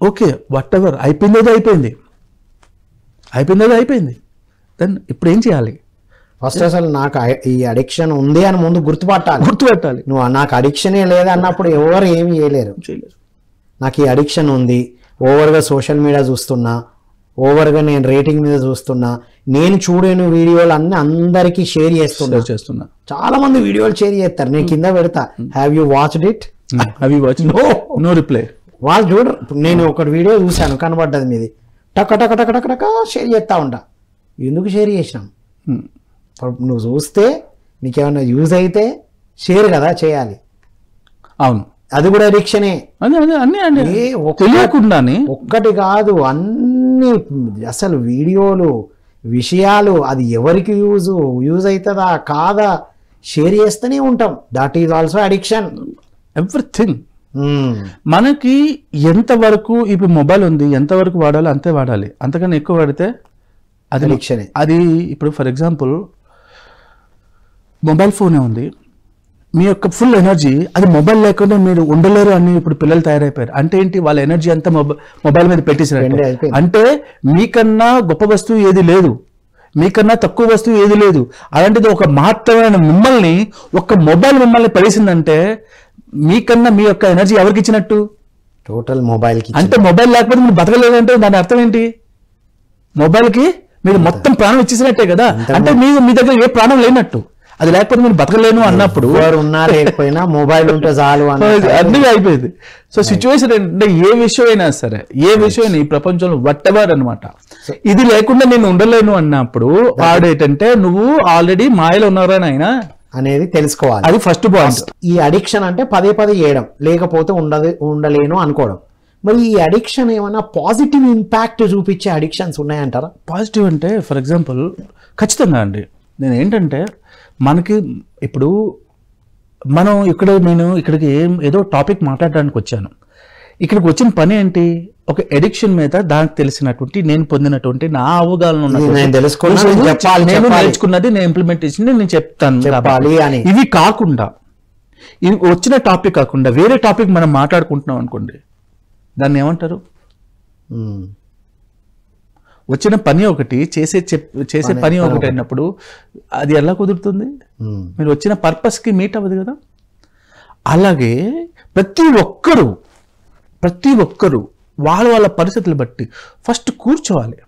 ఓకే వాట్ ఎవర్ అయిపోయింది దెన్ ఇప్పుడు ఏం చేయాలి? ఫస్ట్ అసలు నాకు ఈ అడిక్షన్ ఉంది అని ముందు గుర్తుపట్టాలి. నువ్వు నాకు అడిక్షనే లేదన్నప్పుడు ఎవరు ఏమి చేయలేరు. నాకు ఈ అడిక్షన్ ఉంది, ఓవర్గా సోషల్ మీడియా చూస్తున్నా, ఓవర్గా నేను రేటింగ్ మీద చూస్తున్నా, నేను చూడని వీడియోలు అన్ని అందరికీ షేర్ చేస్తున్నా. చాలా మంది వీడియోలు షేర్ చేస్తారు, నేను కింద పెడతా have you watched it, no reply. వాళ్ళు చూడరు. నేను ఒక వీడియో చూశాను, కనబడ్డది మీది, టక షేర్ చేస్తా ఉంటా. ఎందుకు షేర్ చేసినాం? నువ్వు చూస్తే నీకేమన్నా యూజ్ అయితే షేర్ కదా చేయాలి. అవును, అది కూడా అడిక్షనే. తెలియకుండానే ఒక్కటి కాదు, అన్ని అసలు వీడియోలు, విషయాలు, అది ఎవరికి యూజ్ అవుతుందా కాదా షేర్ చేస్తూనే ఉంటాం. That is also addiction. Everything మనకి ఎంతవరకు ఇప్పుడు మొబైల్ ఉంది, ఎంతవరకు వాడాలో అంతే వాడాలి. అంతకన్నా ఎక్కువ వాడితే అది అడిక్షనే. అది ఇప్పుడు ఫర్ ఎగ్జాంపుల్ మొబైల్ ఫోనే ఉంది, మీ యొక్క ఫుల్ ఎనర్జీ అది మొబైల్ లేకుండా మీరు ఉండలేరు అని ఇప్పుడు పిల్లలు తయారైపోయారు. అంటే ఏంటి, వాళ్ళ ఎనర్జీ అంతా మొబైల్ మీద పెట్టేసారు. అంటే మీకన్నా గొప్ప వస్తువు ఏది లేదు, మీకన్నా తక్కువ వస్తువు ఏది లేదు. అలాంటిది ఒక మహత్తరమైన మిమ్మల్ని ఒక్క మొబైల్ మిమ్మల్ని పడేసిందంటే మీకన్నా మీ యొక్క ఎనర్జీ ఎవరికి ఇచ్చినట్టు? టోటల్ మొబైల్ కి. అంటే మొబైల్ లేకపోతే మీరు బతకలేదంటే దాని అర్థం ఏంటి? మొబైల్ కి మీరు మొత్తం ప్రాణం ఇచ్చేసినట్టే కదా. అంటే మీ దగ్గర ఏ ప్రాణం లేనట్టు. అది లేకపోతే మీరు బతకలేను అన్నప్పుడు ఉన్నా లేకపోయినా మొబైల్ ఉంటే చాలు అన్ని అయిపోయింది. సో సిచ్యువేషన్ ఏంటంటే ఏ విషయం అయినా సరే, ఏ విషయం ఈ ప్రపంచంలో వట్టెవర్ అనమాట, ఇది లేకుండా నేను ఉండలేను అన్నప్పుడు వాడేటంటే నువ్వు ఆల్రెడీ మాయలో ఉన్నారా నాయనా అనేది తెలుసుకోవాలి. అది ఫస్ట్ పాయింట్. ఈ అడిక్షన్ అంటే పదే పదే చేయడం, లేకపోతే ఉండలేను అనుకోవడం. మరి ఈ అడిక్షన్ ఏమైనా పాజిటివ్ ఇంపాక్ట్ చూపించే అడిక్షన్స్ ఉన్నాయంటారా? పాజిటివ్ అంటే ఫర్ ఎగ్జాంపుల్ ఖచ్చితంగా అండి. నేను ఏంటంటే మనకి ఇప్పుడు నేను ఇక్కడికి ఏదో టాపిక్ మాట్లాడడానికి వచ్చాను. ఇక్కడికి వచ్చిన పని ఏంటి, ఒక ఎడిక్షన్ మీద దానికి తెలిసినటువంటి నేను పొందినటువంటి నా అవగాహన నేను నేర్చుకున్నది నేను ఇంప్లిమెంటేషన్ నేను చెప్తాను. ఇవి కాకుండా ఇవి వచ్చిన టాపిక్ కాకుండా వేరే టాపిక్ మనం మాట్లాడుకుంటున్నాం అనుకోండి, దాన్ని ఏమంటారు? వచ్చిన పని ఒకటి చేసే పని ఒకటి అయినప్పుడు అది ఎలా కుదురుతుంది? మీరు వచ్చిన పర్పస్కి మీట్ అవ్వదు కదా. అలాగే ప్రతి ఒక్కరు వాళ్ళ పరిస్థితులు బట్టి ఫస్ట్ కూర్చోవాలి.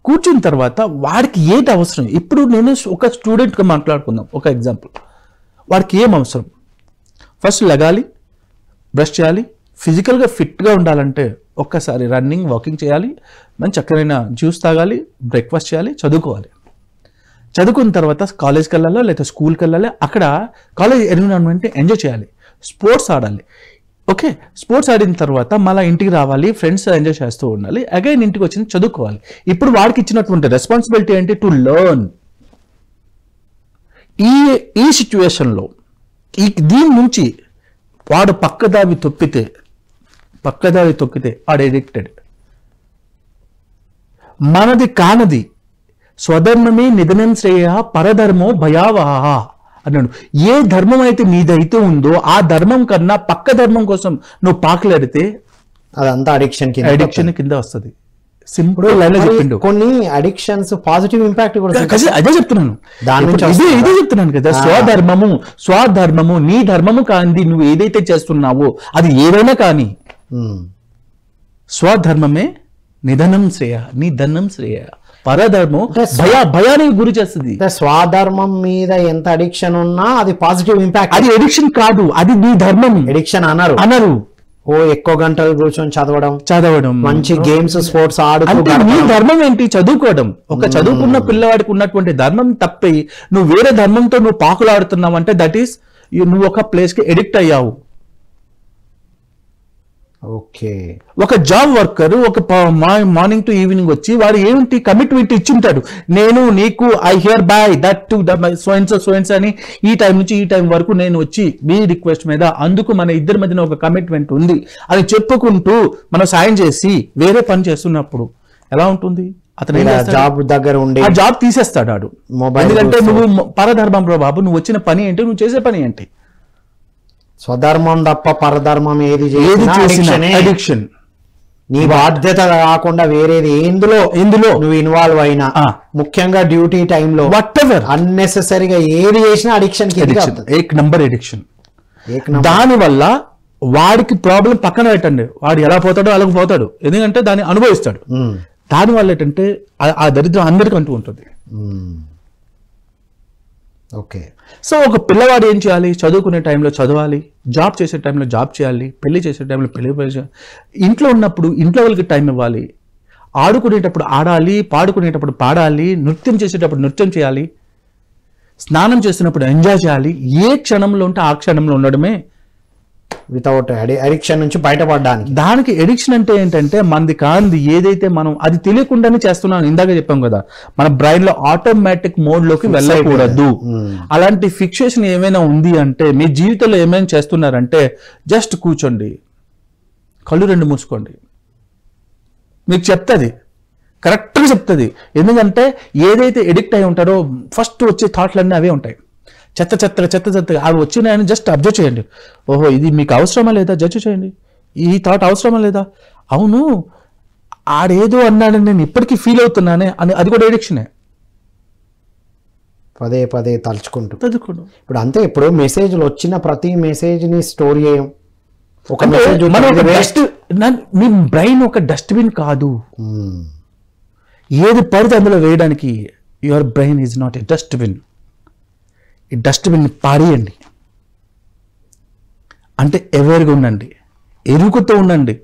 కూర్చున్న తర్వాత వాడికి ఏది అవసరం. ఇప్పుడు నేను ఒక స్టూడెంట్గా మాట్లాడుకుందాం. ఒక ఎగ్జాంపుల్, వాడికి ఏం అవసరం? ఫస్ట్ లెగాలి, బ్రష్ చేయాలి, ఫిజికల్గా ఫిట్గా ఉండాలంటే ఒక్కసారి రన్నింగ్ వాకింగ్ చేయాలి, మంచి చక్కనైన జ్యూస్ తాగాలి, బ్రేక్ఫాస్ట్ చేయాలి, చదువుకోవాలి. చదువుకున్న తర్వాత కాలేజ్కి వెళ్ళాలి లేదా స్కూల్కి వెళ్ళాలి. అక్కడ కాలేజ్ ఎన్విరాన్మెంట్ని ఎంజాయ్ చేయాలి, స్పోర్ట్స్ ఆడాలి. ఓకే, స్పోర్ట్స్ ఆడిన తర్వాత మళ్ళీ ఇంటికి రావాలి, ఫ్రెండ్స్ ఎంజాయ్ చేస్తూ ఉండాలి, అగైన్ ఇంటికి వచ్చి చదువుకోవాలి. ఇప్పుడు వాడికి ఇచ్చినటువంటి రెస్పాన్సిబిలిటీ ఏంటి? To learn. ఈ సిచ్యువేషన్లో దీని నుంచి వాడు పక్కదావి తొక్కితే వాడు ఎడిక్టెడ్. మనది కానది స్వధర్మమే నిధనం శ్రేయ పరధర్మో భయావహ అన్నాడు. ఏ ధర్మం అయితే నీదైతే ఉందో ఆ ధర్మం కన్నా పక్క ధర్మం కోసం నువ్వు పాకలాడితే అదంతా అడిక్షన్ కింద వస్తుంది. సింపుల్ లైన్ చెప్పిండు. కొన్ని అడిక్షన్స్ పాజిటివ్ ఇంపాక్ట్ కూడా అదే చెప్తున్నాను, ఇదే చెప్తున్నాను కదా. స్వధర్మము నీ ధర్మము కాంది, నువ్వు ఏదైతే చేస్తున్నావో అది ఏదైనా కానీ స్వధర్మమే నిధనం శ్రేయ, నీ ధనం శ్రేయ. పరధర్మం భయానికి గురి చేస్తుంది. స్వధర్మం మీద ఎంత అడిక్షన్ ఉన్నా అది పాజిటివ్ ఇంపాక్ట్. అది ఎడిక్షన్ కాదు, అది నీ ధర్మం. ఎడిక్షన్ అనరు. ఎక్కువ గంటలు కూర్చొని చదవడం, మంచి గేమ్స్ స్పోర్ట్స్ ఆడుతూ నీ ధర్మం ఏంటి? చదువుకోవడం. ఒక చదువుకున్న పిల్లవాడికి ఉన్నటువంటి ధర్మం తప్పి నువ్వు వేరే ధర్మంతో నువ్వు పాకులాడుతున్నావు అంటే దట్ ఈస్ నువ్వు ఒక ప్లేస్ కి ఎడిక్ట్ అయ్యావు. ఓకే, ఒక జాబ్ వర్కర్ ఒక మార్నింగ్ టు ఈవినింగ్ వచ్చి వాడు ఏమిటి కమిట్మెంట్ ఇచ్చుంటాడు, నేను నీకు I hear by that to సోయన్స్ అని ఈ టైం నుంచి ఈ టైం వరకు నేను వచ్చి మీ రిక్వెస్ట్ మీద అందుకు మన ఇద్దరి మధ్యన ఒక కమిట్మెంట్ ఉంది అని చెప్పుకుంటూ మనం సాయం చేసి వేరే పని చేస్తున్నప్పుడు ఎలా ఉంటుంది? అతను జాబ్ దగ్గర ఉండి ఆ జాబ్ తీసేస్తాడు ఆడు. ఎందుకంటే నువ్వు పరధర్మంలో బాబు, నువ్వు వచ్చిన పని ఏంటి, నువ్వు చేసే పని ఏంటి? స్వధర్మం తప్ప పరధర్మం ఏది అడిక్షన్. నీ బాధ్యత కాకుండా వేరేది ఇందులో నువ్వు ఇన్వాల్వ్ అయినా, ముఖ్యంగా డ్యూటీ టైంలో వాటెవర్ అన్నెసెసరీగా ఏది చేసినా అడిక్షన్ ఏక్ నంబర్ ఎడిక్షన్. దానివల్ల వాడికి ప్రాబ్లం పక్కన పెట్టండి, వాడు ఎలా పోతాడో అలాగ పోతాడు, ఎందుకంటే దాన్ని అనుభవిస్తాడు. దానివల్ల ఏంటంటే ఆ దరిద్రం అందరికీ అంటూ ఉంటుంది. ఓకే, సో ఒక పిల్లవాడు ఏం చేయాలి? చదువుకునే టైంలో చదవాలి, జాబ్ చేసే టైంలో జాబ్ చేయాలి, పెళ్లి చేసే టైంలో పెళ్లి చేయాలి, ఇంట్లో ఉన్నప్పుడు ఇంట్లో వాళ్ళకి టైం ఇవ్వాలి, ఆడుకునేటప్పుడు ఆడాలి, పాడుకునేటప్పుడు పాడాలి, నృత్యం చేసేటప్పుడు నృత్యం చేయాలి, స్నానం చేస్తున్నప్పుడు ఎంజాయ్ చేయాలి. ఏ క్షణంలో ఉంటే ఆ క్షణంలో ఉండడమే వితౌట్ అడిక్షన్ నుంచి బయటపడడానికి. దానికి ఎడిక్షన్ అంటే ఏంటంటే మనది కాంది ఏదైతే మనం అది తెలియకుండానే చేస్తున్నాం. ఇందాక చెప్పాం కదా, మన బ్రెయిన్ లో ఆటోమేటిక్ మోడ్ లోకి వెళ్ళకూడదు. అలాంటి ఫిక్సేషన్ ఏమైనా ఉంది అంటే మీ జీవితంలో ఏమైనా చేస్తున్నారంటే జస్ట్ కూర్చోండి, కళ్ళు రెండు మూసుకోండి, మీకు చెప్తుంది, కరెక్ట్గా చెప్తుంది. ఎందుకంటే ఏదైతే ఎడిక్ట్ అయి ఉంటారో ఫస్ట్ వచ్చే థాట్లన్నీ అవే ఉంటాయి. చెత్తగా అవి వచ్చినాయని జస్ట్ అబ్జర్వ్ చేయండి. ఓహో ఇది మీకు అవసరమా లేదా జడ్జ్ చేయండి. ఈ థాట్ అవసరమా లేదా, అవును ఆడేదో అన్నాడని నేను ఇప్పటికీ ఫీల్ అవుతున్నానే అని, అది కూడా ఎడిక్షనే. పదే పదే తలుచుకుంటూ ఇప్పుడు అంతే. ఇప్పుడు మెసేజ్లు వచ్చిన ప్రతి మెసేజ్ని స్టోర్ చేయం. ఒక మెసేజ్ మీ బ్రెయిన్ ఒక డస్ట్బిన్ కాదు, ఏది పడితే అందులో వేయడానికి. Your brain is not a dustbin. ఈ డస్ట్బిన్ పారేయండి, అంటే అవేర్గా ఉండండి, ఎరుకుతో ఉండండి.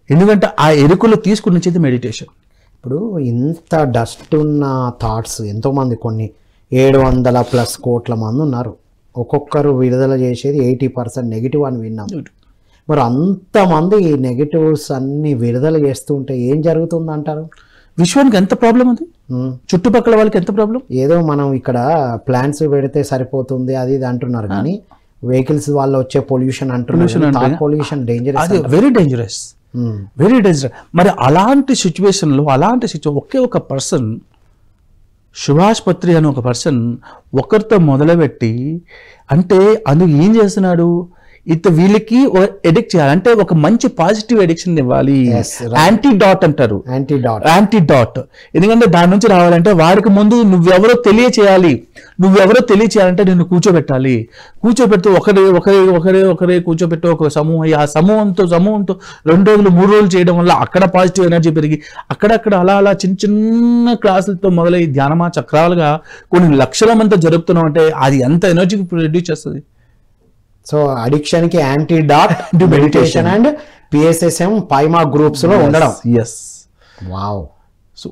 ఎందుకంటే ఆ ఎరుకులు తీసుకుని వచ్చేది మెడిటేషన్. ఇప్పుడు ఇంత డస్ట్ ఉన్న థాట్స్ ఎంతోమంది, కొన్ని 700+ కోట్ల మంది ఉన్నారు. ఒక్కొక్కరు విడుదల చేసేది 80% నెగిటివ్ అని విన్నాం. మరి అంతమంది ఈ నెగిటివ్స్ అన్ని విడుదల చేస్తుంటే ఏం జరుగుతుంది అంటారు? విశ్వానికి ఎంత ప్రాబ్లం అది, చుట్టుపక్కల వాళ్ళకి ఎంత ప్రాబ్లం. ఏదో మనం ఇక్కడ ప్లాంట్స్ పెడితే సరిపోతుంది అది ఇది అంటున్నారు, కానీ వెహికల్స్ వల్ల వచ్చే పొల్యూషన్ అంటున్నారు. Pollution dangerous, very dangerous, very dangerous. మరి అలాంటి సిచ్యువేషన్లో ఒకే ఒక పర్సన్, సుభాష్ పత్రి అని ఒక పర్సన్ ఒకరితో మొదలుపెట్టి, అంటే అందుకు ఏం చేస్తున్నాడు, వీళ్ళకి ఎడిక్ట్ చేయాలి అంటే ఒక మంచి పాజిటివ్ ఎడిక్షన్ ఇవ్వాలి. యాంటీడాట్ అంటారు, యాంటీడాట్. ఎందుకంటే దాని నుంచి రావాలంటే వాడికి ముందు నువ్వెవరో తెలియచేయాలంటే నిన్ను కూర్చోబెట్టాలి. కూర్చోబెడుతూ ఒకరే కూర్చోబెట్టి ఒక సమూహం, ఆ సమూహంతో 2 రోజులు 3 రోజులు చేయడం వల్ల అక్కడ పాజిటివ్ ఎనర్జీ పెరిగి అక్కడక్కడ అలా చిన్న క్లాసులతో మొదలై ధ్యానమా చక్రాలుగా కొన్ని లక్షల మంది జరుపుతున్నాం అంటే అది ఎంత ఎనర్జీ ప్రొడ్యూస్ చేస్తుంది. సో అడిక్షన్ కి antidote meditation and PSSM పైమా groups లో ఉండడం. వావ్. సో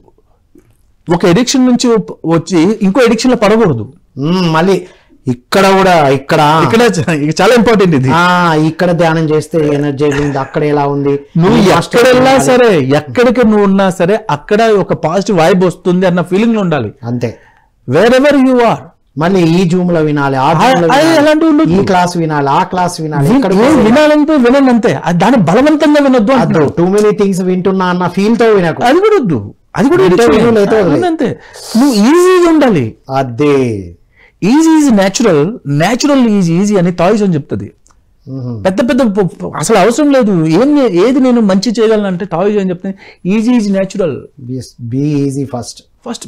ఒక ఎడిక్షన్ నుంచి వచ్చి ఇంకో ఎడిక్షన్ లో పడకూడదు. మళ్ళీ ఇక్కడ చాలా ఇంపార్టెంట్ ఇది. ఇక్కడ ధ్యానం చేస్తే ఎనర్జీ ఉంది, అక్కడ ఎలా ఉంది, నువ్వు ఎక్కడెళ్ళా సరే, ఎక్కడికి నువ్వు ఉన్నా సరే అక్కడ ఒక పాజిటివ్ వైబ్ వస్తుంది అన్న ఫీలింగ్ లో ఉండాలి. అంతే. Wherever you are. మళ్ళీ ఈ జూమ్ లో వినాలి, ఈ క్లాస్ వినాలి, ఆ క్లాస్ వినాలి, వినాలంటే వినంతే, దాన్ని బలవంతంగా వినొద్దు. 2 many things వింటున్నా అన్న ఫీల్ తో వినకు, అది కూడా వద్దు. అది కూడా అంతే. నువ్వు ఈజీగా ఉండాలి. అదే ఈజీ ఈజ్ న్యాచురల్ ఈజీ అని తాయిజం చెప్తుంది. పెద్ద అసలు అవసరం లేదు. ఏది నేను మంచి చేయగలను అంటే తాయిజం అని చెప్తుంది. Easy is natural. Be easy first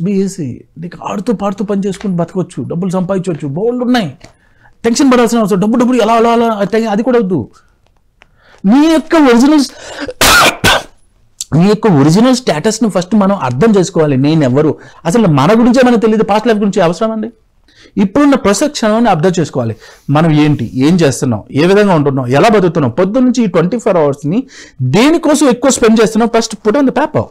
be easy. నీకు ఆడుతూ పాడుతూ పని చేసుకుని బతకొచ్చు, డబ్బులు సంపాదించవచ్చు, బోల్డ్ ఉన్నాయి. టెన్షన్ పడాల్సిన అవసరం, డబ్బు ఎలా అది కూడా వద్దు. నీ యొక్క ఒరిజినల్ స్టేటస్ని ఫస్ట్ మనం అర్థం చేసుకోవాలి. నేను ఎవరు, అసలు మన గురించే మనకు తెలియదు, పాస్ట్ లైఫ్ గురించి అవసరం అండి. ఇప్పుడున్న ప్రస్తుత క్షణాన్ని అర్థం చేసుకోవాలి. మనం ఏం చేస్తున్నాం, ఏ విధంగా ఉంటున్నాం, ఎలా బతుకుతున్నాం, పొద్దున్న నుంచి ఈ 24 అవర్స్ని దేనికోసం ఎక్కువ స్పెండ్ చేస్తున్నాం, first put on the paper.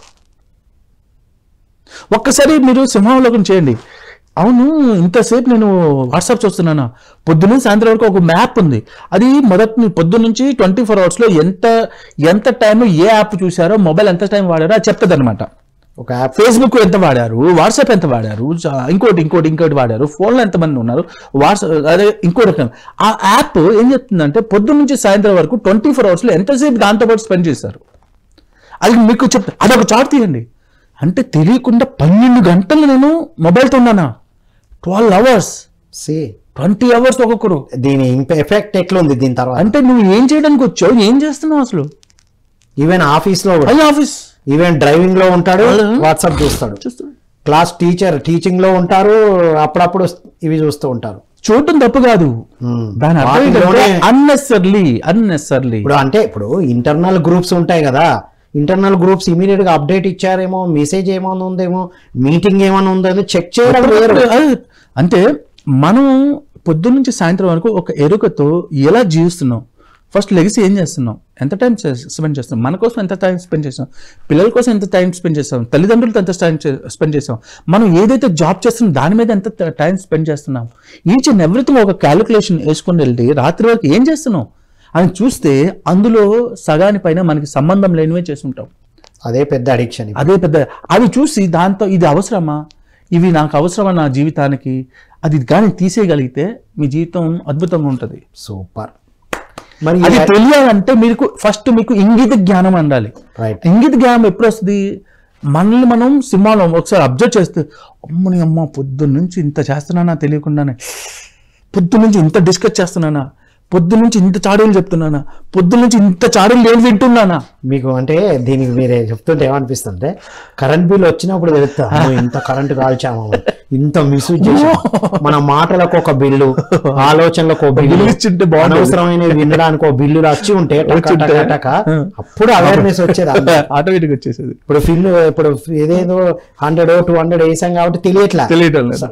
ఒక్కసారి మీరు సింహావలోకం చేయండి. అవును ఇంతసేపు నేను వాట్సాప్ చూస్తున్నాను, పొద్దున్న సాయంత్రం వరకు ఒక మ్యాప్ ఉంది. అది పొద్దున్న నుంచి 24 అవర్స్లో ఎంత టైం ఏ యాప్ చూసారో, మొబైల్ ఎంత టైం వాడారో అది చెప్తుంది అనమాట. ఒక యాప్ ఫేస్బుక్ ఎంత వాడారు, వాట్సాప్ ఎంత వాడారు, ఇంకోటి వాడారు, ఫోన్లో ఎంతమంది ఉన్నారు, అదే ఇంకో రకం. ఆ యాప్ ఏం చెప్తుందంటే పొద్దున్న నుంచి సాయంత్రం వరకు 24 అవర్స్లో ఎంతసేపు దాంతోపాటు స్పెండ్ చేశారు అది మీకు చెప్తా. అదొక చార్ట్ తీయండి. అంటే తెలియకుండా 12 గంటలు నేను మొబైల్తో ఉన్నానా, 12 hours, 20 hours ఒక్కొక్కరు. దీని ఎఫెక్ట్ ఎట్లా ఉంది దీని తర్వాత అంటే నువ్వు ఏం చేయడానికి వచ్చావు, ఏం చేస్తున్నావు అసలు. ఈవెన్ ఆఫీస్లో ఈవెన్ డ్రైవింగ్ లో ఉంటాడు, వాట్సాప్ చూస్తాడు. క్లాస్ టీచింగ్ లో ఉంటారు, అప్పుడప్పుడు ఇవి చూస్తూ ఉంటారు. చూడటం తప్పు కాదు, అన్నెసర్లీ. ఇప్పుడు ఇంటర్నల్ గ్రూప్స్ ఉంటాయి కదా, ఇంటర్నల్ గ్రూప్స్ ఇమీడియట్ గా అప్డేట్ ఇచ్చారేమో, మెసేజ్ ఏమైనా ఉందేమో, మీటింగ్ ఏమైనా ఉందేమో చెక్ చేయడం వేరు. అంటే మనం పొద్దున్న నుంచి సాయంత్రం వరకు ఒక ఎరుకతో ఎలా జీవిస్తున్నాం, ఫస్ట్ లెగసీ ఏం చేస్తున్నాం, ఎంత టైం స్పెండ్ చేస్తున్నాం, మన కోసం ఎంత టైం స్పెండ్ చేస్తాం, పిల్లల కోసం ఎంత టైం స్పెండ్ చేస్తాం, తల్లిదండ్రులతో ఎంత టైం స్పెండ్ చేస్తాం, మనం ఏదైతే జాబ్ చేస్తున్నాం దాని మీద ఎంత టైం స్పెండ్ చేస్తున్నాం, ఈచ్ అండ్ ఎవ్రీథింగ్ ఒక క్యాలిక్యులేషన్ వేసుకుని వెళ్తే రాత్రి వరకు ఏం చేస్తున్నాం అని చూస్తే అందులో సగాని పైన మనకి సంబంధం లేనివే చేస్తుంటాం. అదే పెద్ద అడిక్షన్. అవి చూసి దాంతో ఇది అవసరమా, ఇవి నాకు అవసరమా నా జీవితానికి, అది కానీ తీసేయగలిగితే మీ జీవితం అద్భుతంగా ఉంటుంది. సూపర్. మరి అది తెలియాలంటే మీకు ఇంగిత జ్ఞానం ఉండాలి. ఇంగిత జ్ఞానం ఎప్పుడు వస్తుంది, మనల్ని మనం సినిమాలో ఒకసారి అబ్జర్వ్ చేస్తే, అమ్మని అమ్మ పొద్దున్న నుంచి ఇంత చేస్తున్నానా తెలియకుండానే పొద్దు నుంచి ఇంత డిస్కస్ చేస్తున్నానా, పొద్దు నుంచి ఇంత చాడీలు చెప్తున్నానా, పొద్దు నుంచి ఇంత చాడీలు నేను వింటున్నానా. మీకు అంటే దీనికి మీరే చెప్తుంటే ఏమనిపిస్తుంటే కరెంట్ బిల్ వచ్చినప్పుడు తెలుస్తా ఇంత కరెంట్ కాల్చాము, ఇంత మిస్యూజ్ చేసాము, మన మాటలకు ఒక బిల్లు, ఆలోచనలకు ఒక బిల్లు, అనవసరమైన వినడానికి ఒక బిల్లు వచ్చి ఉంటే అప్పుడు అవేర్నెస్ వచ్చేది, ఆటోమేటిక్ వచ్చేసేది. ఇప్పుడు ఏదేదో 100 200 వేసాం కాబట్టి తెలియట్లేదు.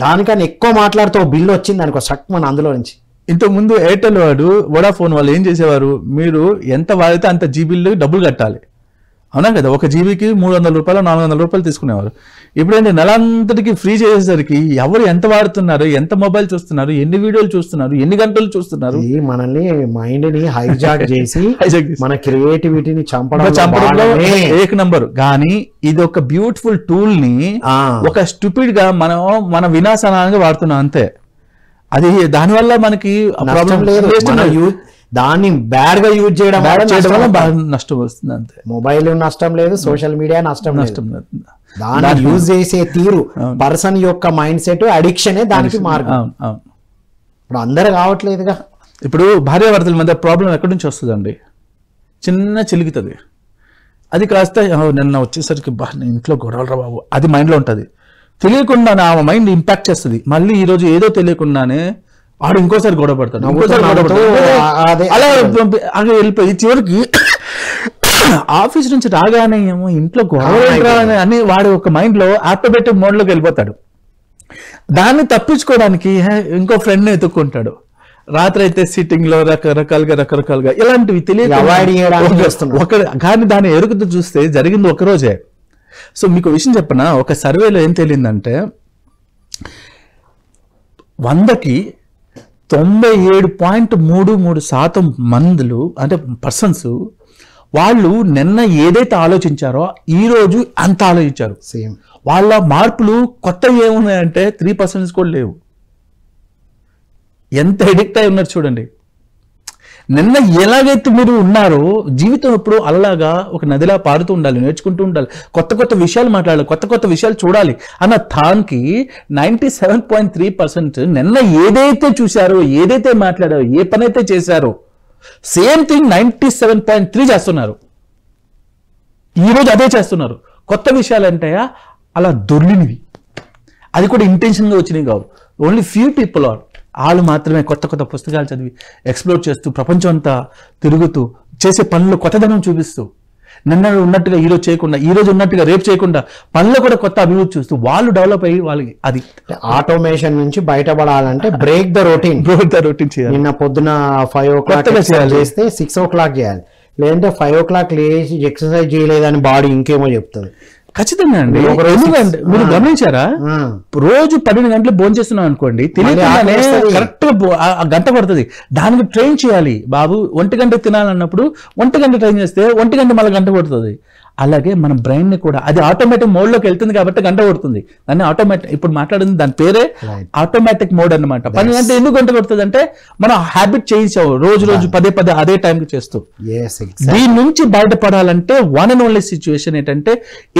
దానికన్నా ఎక్కువ మాట్లాడుతూ బిల్లు వచ్చింది అనుకో షక్ మన అందులో నుంచి. ఇంతకుముందు ఎయిర్టెల్ వాడు వోడాఫోన్ వాళ్ళు ఏం చేసేవారు, మీరు ఎంత వాడితే అంత జీబీలు డబ్బులు కట్టాలి, అవునా కదా, ఒక జీబీకి 300 రూపాయలు 400 రూపాయలు తీసుకునేవారు. ఇప్పుడేంటి నెలంతటికి ఫ్రీ చేసేసరికి ఎవరు ఎంత వాడుతున్నారు, ఎంత మొబైల్ చూస్తున్నారు, ఎన్ని వీడియోలు చూస్తున్నారు, ఎన్ని గంటలు చూస్తున్నారు, మనల్ని మైండ్ ని హైజాక్ చేసి మన క్రియేటివిటీని చంపడంలో ఏక నంబర్. కానీ ఇది ఒక బ్యూటిఫుల్ టూల్ ని ఒక స్టూపిడ్ గా మనం మన వినాశనానికి వాడుతున్నాం అంతే. అది దానివల్ల మనకి ప్రాబ్లం లేదు, దాన్ని బ్యాడ్ గా యూజ్ చేయడం వల్ల నష్టం వస్తుంది అంతే. మొబైల్ నష్టం లేదు, సోషల్ మీడియా నష్టం లేదు, దాన్ని యూజ్ చేసే తీరు, పర్సన్ యొక్క మైండ్ సెట్, అడిక్షనే దానికి మార్గం. ఇప్పుడు అందరూ కావట్లేదుగా. ఇప్పుడు భార్యాభర్తల మధ్య ప్రాబ్లం ఎక్కడి నుంచి వస్తుందండి, చిన్న చిలుగుతుంది, అది కాస్త నిన్న వచ్చేసరికి ఇంట్లో గొడవలు రా బాబు, అది మైండ్లో ఉంటుంది, తెలియకుండా నా మైండ్ ఇంపాక్ట్ చేస్తుంది. మళ్ళీ ఈరోజు ఏదో తెలియకుండానే వాడు ఇంకోసారి గొడవ పడతాడు, అలా వెళ్ళిపోయి చివరికి ఆఫీస్ నుంచి రాగానే ఏమో ఇంట్లో గొడవ అని వాడు ఒక మైండ్ లో ఆటోమేటిక్ మోడ్ లోకి వెళ్ళిపోతాడు. దాన్ని తప్పించుకోవడానికి ఇంకో ఫ్రెండ్ ఎత్తుక్కుంటాడు. రాత్రి అయితే సిట్టింగ్ లో రకరకాలుగా ఇలాంటివి తెలియక కానీ దాన్ని ఎరుగుతూ చూస్తే జరిగింది ఒకరోజే. సో మీకు విషయం చెప్పనా, ఒక సర్వేలో ఏం తేలిందంటే 100కి 97.33% మందులు అంటే పర్సన్స్ వాళ్ళు నిన్న ఏదైతే ఆలోచించారో ఈ రోజు అంత ఆలోచించారు. సేమ్ వాళ్ళ మార్పులు కొత్తవి ఏమున్నాయంటే 3% కూడా లేవు. ఎంత ఎడిక్ట్ అయి ఉన్నారు చూడండి. నిన్న ఎలాగైతే మీరు ఉన్నారో జీవితం ఎప్పుడు అలాగా ఒక నదిలా పారుతూ ఉండాలి, నేర్చుకుంటూ ఉండాలి, కొత్త కొత్త విషయాలు మాట్లాడాలి, కొత్త కొత్త విషయాలు చూడాలి అన్న థాన్కి 97.3% నిన్న ఏదైతే చూశారో, ఏదైతే మాట్లాడారో, ఏ పని అయితే చేశారో సేమ్ థింగ్ 97.3 చేస్తున్నారు. ఈరోజు అదే చేస్తున్నారు. కొత్త విషయాలు అంటే అలా దొర్లినివి, అది కూడా ఇంటెన్షన్గా వచ్చినవి కావు. ఓన్లీ ఫ్యూ పీపుల్ ఆర్, వాళ్ళు మాత్రమే కొత్త కొత్త పుస్తకాలు చదివి ఎక్స్ప్లోర్ చేస్తూ ప్రపంచం అంతా తిరుగుతూ చేసే పనులు కొత్తదనం చూపిస్తూ నిన్న ఉన్నట్టుగా ఈరోజు చేయకుండా, ఈరోజు ఉన్నట్టుగా రేపు చేయకుండా పనులు కూడా కొత్త అభివృద్ధి చూస్తూ వాళ్ళు డెవలప్ అయ్యి వాళ్ళకి అది ఆటోమేషన్ నుంచి బయటపడాలంటే బ్రేక్ ద రొటీన్ చేయాలి. నిన్న పొద్దున 5 o'clock చేస్తే 6 o'clock చేయాలి, లేదంటే 5 o'clock లేచి ఎక్సర్సైజ్ చేయలేదని బాడీ ఇంకేమో చెప్తుంది. ఖచ్చితంగా అండి. మీరు గమనించారా, రోజు 12 గంటలు భోజనం చేస్తున్నాం అనుకోండి, తెలియకుండానే కరెక్ట్ గా గంట పడుతుంది. దానికి ట్రైన్ చేయాలి బాబు. 1 గంట తినాలన్నప్పుడు 1 గంట ట్రైన్ చేస్తే 1 గంట మళ్ళీ గంట పడుతుంది. అలాగే మన బ్రెయిన్ ని కూడా అది ఆటోమేటిక్ మోడ్ లోకి వెళ్తుంది కాబట్టి గంట పడుతుంది. దాన్ని ఆటోమేటిక్ ఇప్పుడు మాట్లాడింది దాని పేరే ఆటోమేటిక్ మోడ్ అనమాట. 12 గంటలు ఎందుకు గంట పడుతుంది అంటే మనం హ్యాబిట్ చేయించావు, రోజు పదే అదే టైంకి చేస్తూ. దీని నుంచి బయటపడాలంటే వన్ అండ్ ఓన్లీ సిచ్యువేషన్ ఏంటంటే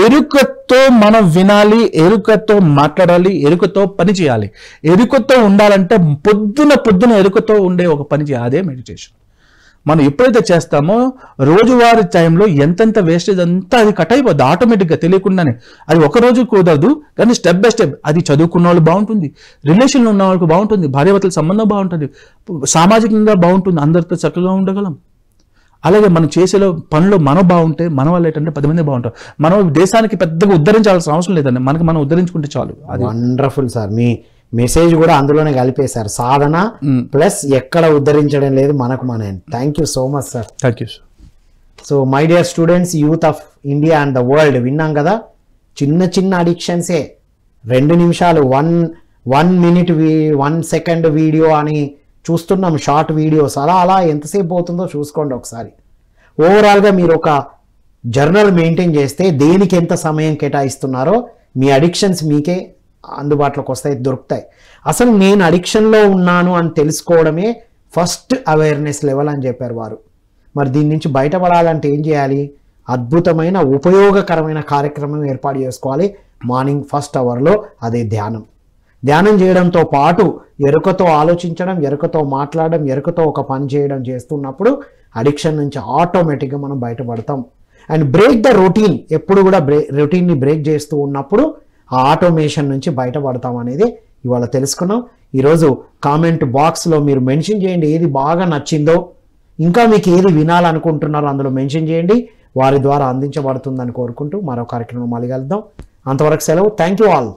ఎరుకతో మనం వినాలి, ఎరుకతో మాట్లాడాలి, ఎరుకతో పని చేయాలి. ఎరుకతో ఉండాలంటే పొద్దున ఎరుకతో ఉండే ఒక పని చేయాలి, అదే మెడిటేషన్. మనం ఎప్పుడైతే చేస్తామో రోజువారీ టైంలో ఎంతెంత వేస్టేజ్ అంతా అది కట్ అయిపోద్ది ఆటోమేటిక్గా తెలియకుండానే. అది ఒక రోజు కుదరదు, కానీ స్టెప్ బై స్టెప్ అది చదువుకున్న వాళ్ళు బాగుంటుంది, రిలేషన్లో ఉన్న వాళ్ళకి బాగుంటుంది, భార్యాభర్తల సంబంధం బాగుంటుంది, సామాజికంగా బాగుంటుంది, అందరితో చక్కగా ఉండగలం. అలాగే మనం చేసే పనులు మనం బాగుంటే మన వాళ్ళు ఏంటంటే 10 మంది బాగుంటారు. మనం దేశానికి పెద్దగా ఉద్ధరించాల్సిన అవసరం లేదండి, మనకి మనం ఉద్ధరించుకుంటే చాలు. అది వండర్ఫుల్ సార్. మీ మెసేజ్ కూడా అందులోనే కలిపేశారు, సాధన ప్లస్ ఎక్కడ ఉద్ధరించడం లేదు, మనకు మన. Thank you so much sir. Thank you sir. So my dear students, youth of India and the world, విన్నాం కదా, చిన్న అడిక్షన్సే 2 నిమిషాలు 1 minute 1 second వీడియో అని చూస్తున్నాం, షార్ట్ వీడియోస్. అలా ఎంతసేపు అవుతుందో చూసుకోండి ఒకసారి. ఓవరాల్గా మీరు ఒక జర్నల్ మెయింటైన్ చేస్తే దేనికి ఎంత సమయం కేటాయిస్తున్నారో మీ అడిక్షన్స్ మీకే అందుబాటులోకి వస్తాయి, దొరుకుతాయి. అసలు నేను అడిక్షన్లో ఉన్నాను అని తెలుసుకోవడమే ఫస్ట్ అవేర్నెస్ లెవెల్ అని చెప్పారు వారు. మరి దీని నుంచి బయటపడాలంటే ఏం చేయాలి? అద్భుతమైన ఉపయోగకరమైన కార్యక్రమం ఏర్పాటు చేసుకోవాలి మార్నింగ్ 1st hourలో, అదే ధ్యానం. ధ్యానం చేయడంతో పాటు ఎరుకతో ఆలోచించడం, ఎరుకతో మాట్లాడడం, ఎరుకతో ఒక పని చేయడం చేస్తున్నప్పుడు అడిక్షన్ నుంచి ఆటోమేటిక్గా మనం బయటపడతాం. అండ్ బ్రేక్ ద రొటీన్, ఎప్పుడు కూడా రొటీన్ని బ్రేక్ చేస్తూ ఉన్నప్పుడు ఆ ఆటోమేషన్ నుంచి బయటపడతాం అనేది ఇవాళ తెలుసుకున్నాం. ఈరోజు కామెంట్ బాక్స్లో మీరు మెన్షన్ చేయండి ఏది బాగా నచ్చిందో, ఇంకా మీకు ఏది వినాలనుకుంటున్నారో అందులో మెన్షన్ చేయండి. వారి ద్వారా అందించబడుతుందని కోరుకుంటూ మరో కార్యక్రమం మళ్ళీ కలుద్దాం. అంతవరకు సెలవు. Thank you all.